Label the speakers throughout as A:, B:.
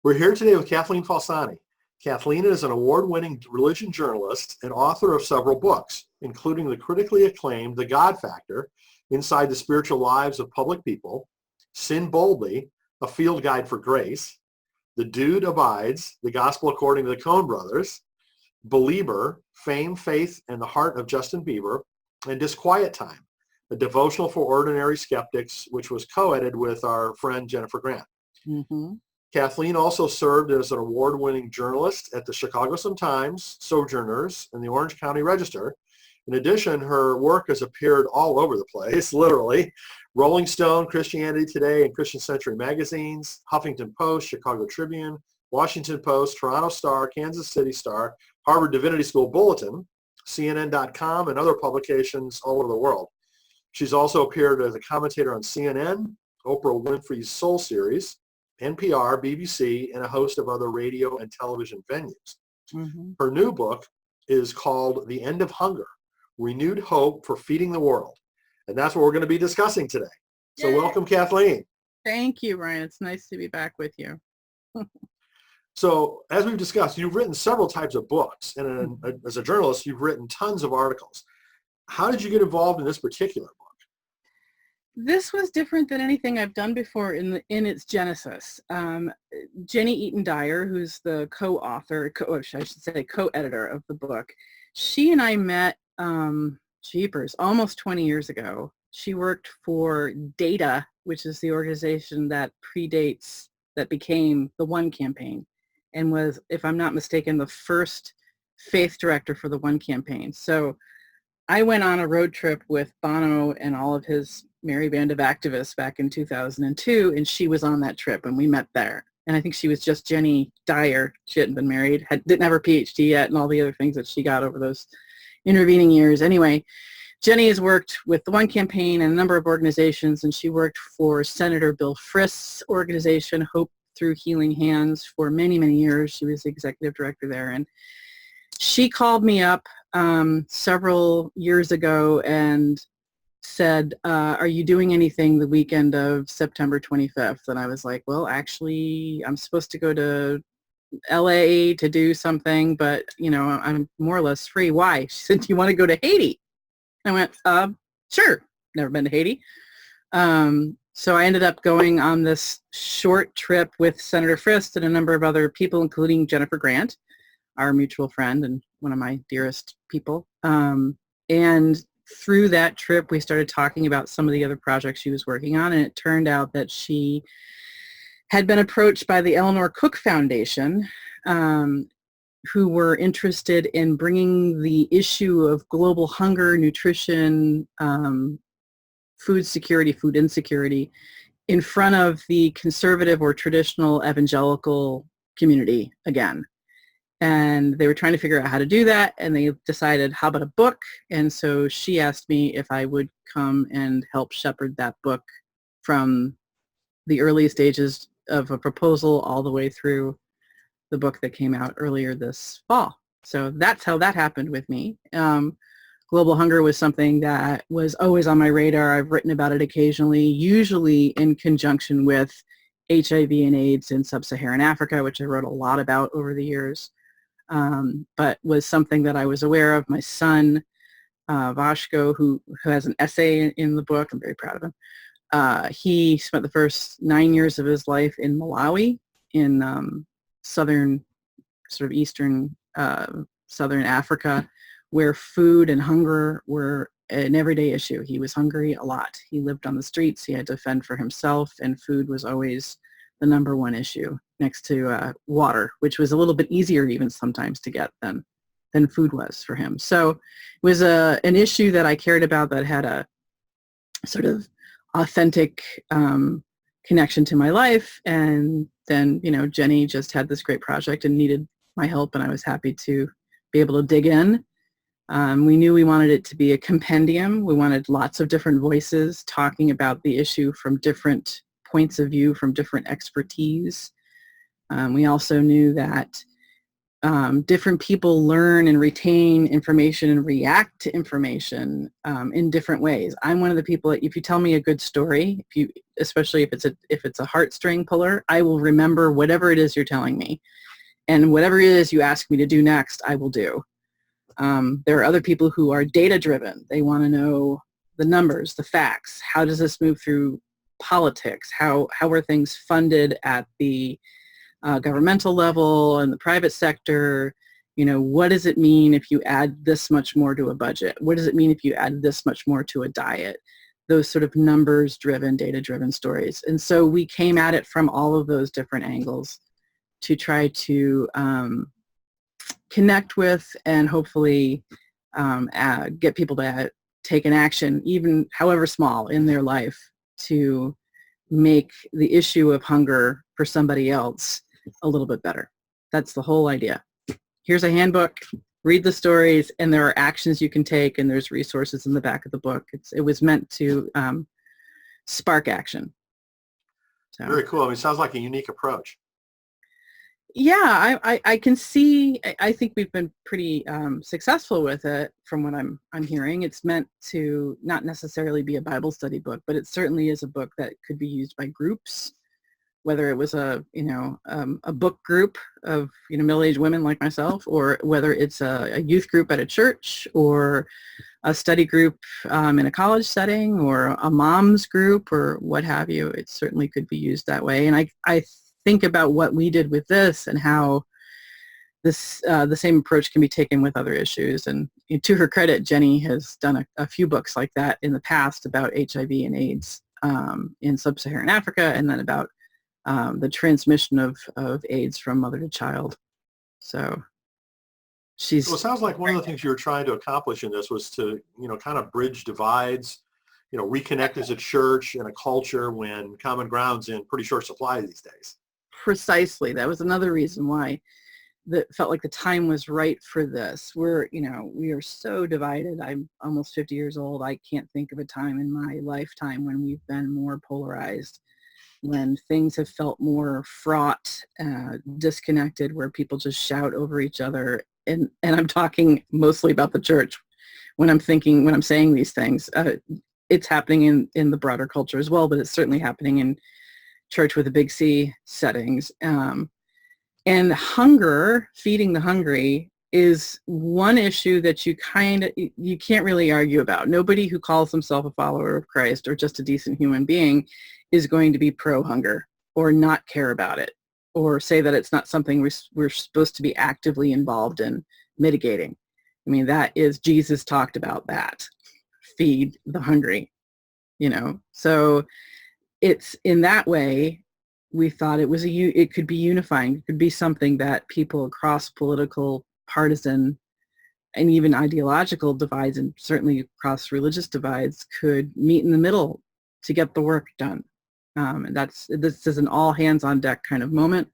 A: We're here today with Cathleen Falsani. Kathleen is an award-winning religion journalist and author of several books, including the critically acclaimed The God Factor, Inside the Spiritual Lives of Public People, Sin Boldly, A Field Guide for Grace, The Dude Abides, The Gospel According to the Coen Brothers, Believer, Fame, Faith, and the Heart of Justin Bieber, and Disquiet Time, a devotional for ordinary skeptics, which was co-edited with our friend Jennifer Grant.
B: Mm-hmm.
A: Kathleen also served as an award-winning journalist at the Chicago Sun-Times, Sojourners, and the Orange County Register. In addition, her work has appeared all over the place, literally. Rolling Stone, Christianity Today, and Christian Century magazines, Huffington Post, Chicago Tribune, Washington Post, Toronto Star, Kansas City Star, Harvard Divinity School Bulletin, CNN.com, and other publications all over the world. She's also appeared as a commentator on CNN, Oprah Winfrey's Soul Series, NPR, BBC, and a host of other radio and television venues.
B: Mm-hmm.
A: Her new book is called The End of Hunger, Renewed Hope for Feeding the World. And that's what we're going to be discussing today. So
B: Yay.
A: Welcome, Kathleen.
B: Thank you, Ryan. It's nice to be back with you.
A: So as we've discussed, you've written several types of books. And as a journalist, you've written tons of articles. How did you get involved in this particular book?
B: This was different than anything I've done before in its genesis. Jenny Eaton Dyer, who's the co-author, I should say co-editor of the book, she and I met, almost 20 years ago. She worked for DATA, which is the organization that became the One Campaign, and was, if I'm not mistaken, the first faith director for the One Campaign. So I went on a road trip with Bono and all of his merry band of activists back in 2002, and she was on that trip, and we met there. And I think she was just Jenny Dyer. She hadn't been married, didn't have her PhD yet, and all the other things that she got over those intervening years. Anyway, Jenny has worked with the One Campaign and a number of organizations, and she worked for Senator Bill Frist's organization, Hope Through Healing Hands, for many, many years. She was the executive director there, and she called me up several years ago and said, are you doing anything the weekend of September 25th? And I was like, well, actually, I'm supposed to go to LA to do something, but, I'm more or less free. Why? She said, do you want to go to Haiti? I went, sure. Never been to Haiti. So I ended up going on this short trip with Senator Frist and a number of other people, including Jennifer Grant, our mutual friend and one of my dearest people. And through that trip, we started talking about some of the other projects she was working on, and it turned out that she had been approached by the Eleanor Cook Foundation, who were interested in bringing the issue of global hunger, nutrition, food security, food insecurity in front of the conservative or traditional evangelical community again. And they were trying to figure out how to do that, and they decided, how about a book? And so she asked me if I would come and help shepherd that book from the early stages of a proposal all the way through the book that came out earlier this fall. So that's how that happened with me. Global hunger was something that was always on my radar. I've written about it occasionally, usually in conjunction with HIV and AIDS in sub-Saharan Africa, which I wrote a lot about over the years. But was something that I was aware of. My son, Vashko, who has an essay in the book, I'm very proud of him. He spent the first 9 years of his life in Malawi, in southern, sort of eastern, southern Africa, where food and hunger were an everyday issue. He was hungry a lot. He lived on the streets. He had to fend for himself, and food was always the number one issue, next to water, which was a little bit easier even sometimes to get than food was for him. So it was an issue that I cared about, that had a sort of authentic connection to my life. And then, Jenny just had this great project and needed my help, and I was happy to be able to dig in. We knew we wanted it to be a compendium. We wanted lots of different voices talking about the issue from different points of view, from different expertise. We also knew that Different people learn and retain information and react to information in different ways. I'm one of the people that if you tell me a good story, especially if it's a heartstring puller, I will remember whatever it is you're telling me. And whatever it is you ask me to do next, I will do. There are other people who are data-driven. They want to know the numbers, the facts. How does this move through politics? How are things funded at the governmental level and the private sector? What does it mean if you add this much more to a budget? What does it mean if you add this much more to a diet? Those sort of numbers-driven, data-driven stories. And so we came at it from all of those different angles to try to connect with and hopefully get people to take an action, even however small, in their life to make the issue of hunger for somebody else a little bit better. That's the whole idea. Here's a handbook, read the stories, and there are actions you can take, and there's resources in the back of the book. It was meant to spark action. So.
A: Very cool. I mean, it sounds like a unique approach.
B: Yeah, I can see. I think we've been pretty successful with it, from what I'm hearing. It's meant to not necessarily be a Bible study book, but it certainly is a book that could be used by groups, whether it was a book group of middle-aged women like myself, or whether it's a youth group at a church, or a study group in a college setting, or a mom's group, or what have you. It certainly could be used that way. And I think about what we did with this and how this the same approach can be taken with other issues. And to her credit, Jenny has done a few books like that in the past about HIV and AIDS in sub-Saharan Africa, and then about the transmission of AIDS from mother to child. So she's...
A: Well, it sounds like one of the things you were trying to accomplish in this was to, kind of bridge divides, reconnect as a church and a culture when common ground's in pretty short supply these days.
B: Precisely. That was another reason why that felt like the time was right for this. We are so divided. I'm almost 50 years old. I can't think of a time in my lifetime when we've been more polarized, when things have felt more fraught, disconnected, where people just shout over each other. And I'm talking mostly about the church when I'm saying these things. It's happening in the broader culture as well, but it's certainly happening in church with a big C settings. And hunger, feeding the hungry, is one issue that you can't really argue about. Nobody who calls himself a follower of Christ or just a decent human being is going to be pro-hunger or not care about it or say that it's not something we're supposed to be actively involved in mitigating. I mean, that is, Jesus talked about that. Feed the hungry, So it's in that way, we thought it could be unifying. It could be something that people across political, partisan, and even ideological divides, and certainly across religious divides, could meet in the middle to get the work done. And this is an all hands on deck kind of moment.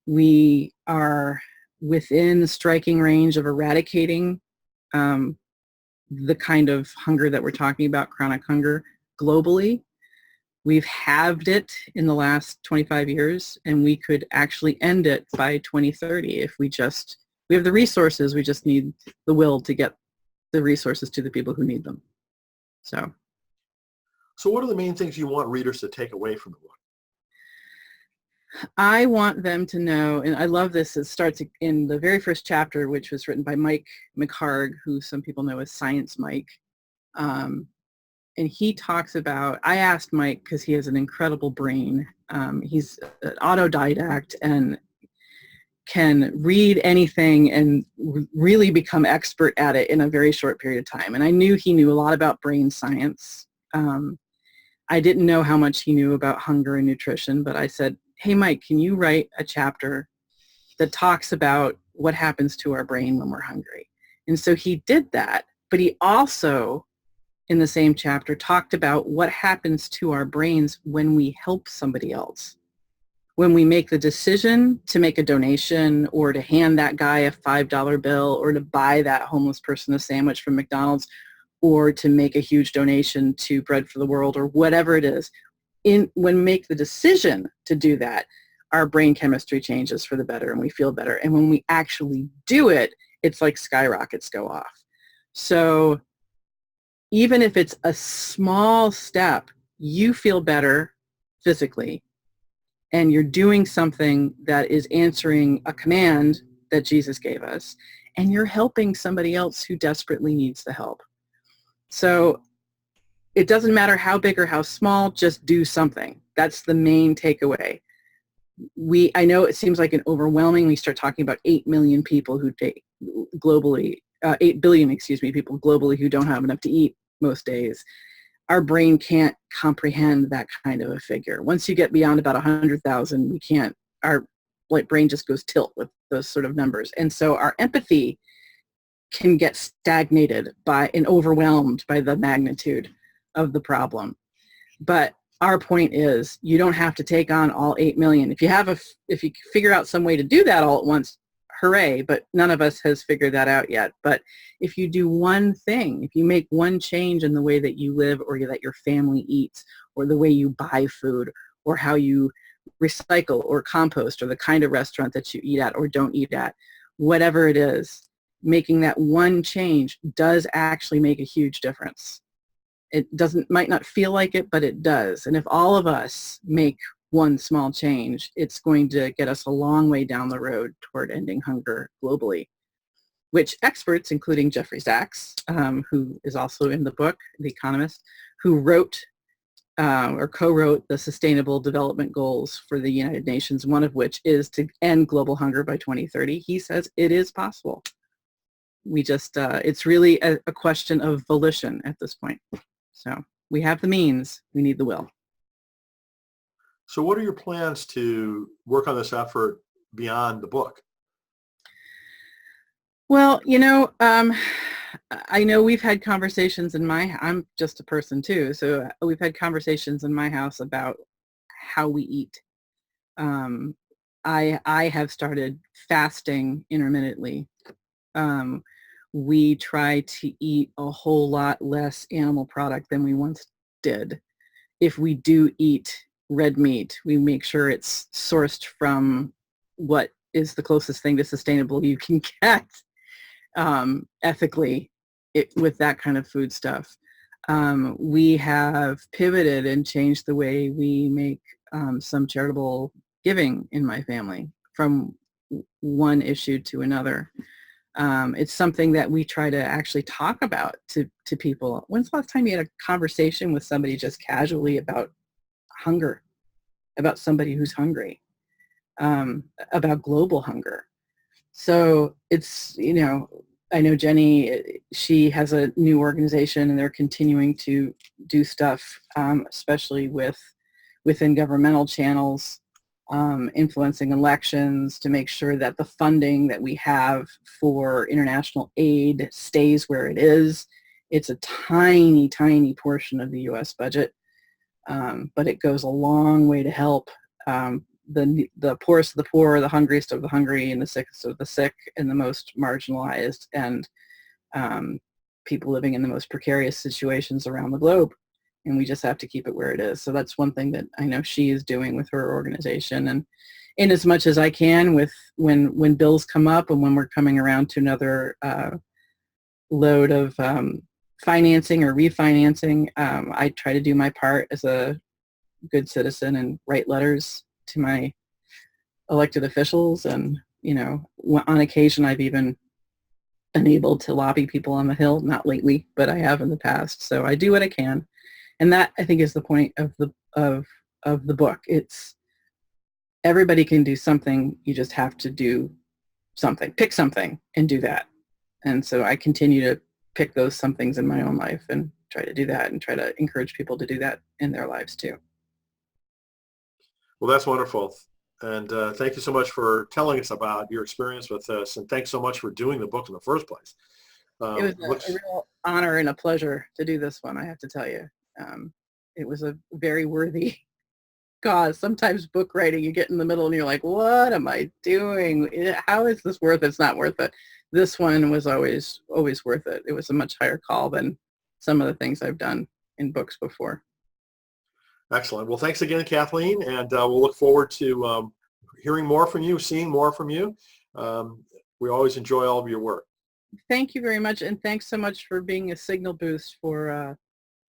B: We are within striking range of eradicating the kind of hunger that we're talking about, chronic hunger, globally. We've halved it in the last 25 years, and we could actually end it by 2030 if we have the resources. We just need the will to get the resources to the people who need them. So
A: what are the main things you want readers to take away from the book?
B: I want them to know, and I love this, it starts in the very first chapter, which was written by Mike McHargue, who some people know as Science Mike. And he talks about, I asked Mike, because he has an incredible brain. He's an autodidact and can read anything and really become expert at it in a very short period of time. And I knew he knew a lot about brain science. I didn't know how much he knew about hunger and nutrition, but I said, hey, Mike, can you write a chapter that talks about what happens to our brain when we're hungry? And so he did that, but he also, in the same chapter, talked about what happens to our brains when we help somebody else. When we make the decision to make a donation or to hand that guy a $5 bill or to buy that homeless person a sandwich from McDonald's or to make a huge donation to Bread for the World or whatever it is, when we make the decision to do that, our brain chemistry changes for the better and we feel better. And when we actually do it, it's like skyrockets go off. So even if it's a small step, you feel better physically, and you're doing something that is answering a command that Jesus gave us, and you're helping somebody else who desperately needs the help. So it doesn't matter how big or how small, just do something. That's the main takeaway. I know it seems like an overwhelming, we start talking about 8 million people who take globally, 8 billion, people globally who don't have enough to eat most days. Our brain can't comprehend that kind of a figure. Once you get beyond about 100,000, we can't, our brain just goes tilt with those sort of numbers. And so our empathy can get stagnated by and overwhelmed by the magnitude of the problem. But our point is, you don't have to take on all 8 million. If you figure out some way to do that all at once, hooray, but none of us has figured that out yet. But if you do one thing, if you make one change in the way that you live or that your family eats, or the way you buy food, or how you recycle or compost, or the kind of restaurant that you eat at or don't eat at, whatever it is, making that one change does actually make a huge difference. It might not feel like it, but it does. And if all of us make one small change, it's going to get us a long way down the road toward ending hunger globally, which experts, including Jeffrey Sachs, who is also in the book, The Economist, who wrote or co-wrote the Sustainable Development Goals for the United Nations, one of which is to end global hunger by 2030. He says it is possible. We just, it's really a question of volition at this point. So we have the means, we need the will.
A: So what are your plans to work on this effort beyond the book?
B: Well, I know we've had conversations I'm just a person too, so we've had conversations in my house about how we eat. I have started fasting intermittently. We try to eat a whole lot less animal product than we once did. If we do eat red meat, we make sure it's sourced from what is the closest thing to sustainable you can get ethically with that kind of food stuff. We have pivoted and changed the way we make some charitable giving in my family from one issue to another. It's something that we try to actually talk about to people. When's the last time you had a conversation with somebody just casually about hunger, about somebody who's hungry, about global hunger? So it's, I know Jenny, she has a new organization and they're continuing to do stuff, especially within governmental channels, influencing elections to make sure that the funding that we have for international aid stays where it is. It's a tiny, tiny portion of the U.S. budget, but it goes a long way to help the poorest of the poor, the hungriest of the hungry, and the sickest of the sick, and the most marginalized, and people living in the most precarious situations around the globe. And we just have to keep it where it is. So that's one thing that I know she is doing with her organization. And in as much as I can with when bills come up and when we're coming around to another load of financing or refinancing, I try to do my part as a good citizen and write letters to my elected officials. And, on occasion I've even been able to lobby people on the Hill, not lately, but I have in the past. So I do what I can. And that, I think, is the point of the book. It's everybody can do something. You just have to do something. Pick something and do that. And so I continue to pick those somethings in my own life and try to do that and try to encourage people to do that in their lives too.
A: Well, that's wonderful. And thank you so much for telling us about your experience with this. And thanks so much for doing the book in the first place.
B: It was a real honor and a pleasure to do this one, I have to tell you. It was a very worthy cause. Sometimes book writing, you get in the middle and you're like, what am I doing? How is this worth it? It's not worth it. This one was always worth it. It was a much higher call than some of the things I've done in books before.
A: Excellent. Well, thanks again, Kathleen. And we'll look forward to hearing more from you, seeing more from you. We always enjoy all of your work.
B: Thank you very much, and thanks so much for being a signal boost for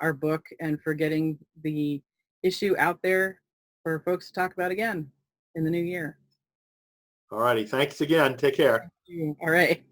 B: our book and for getting the issue out there for folks to talk about again in the new year.
A: All righty. Thanks again. Take care.
B: All right.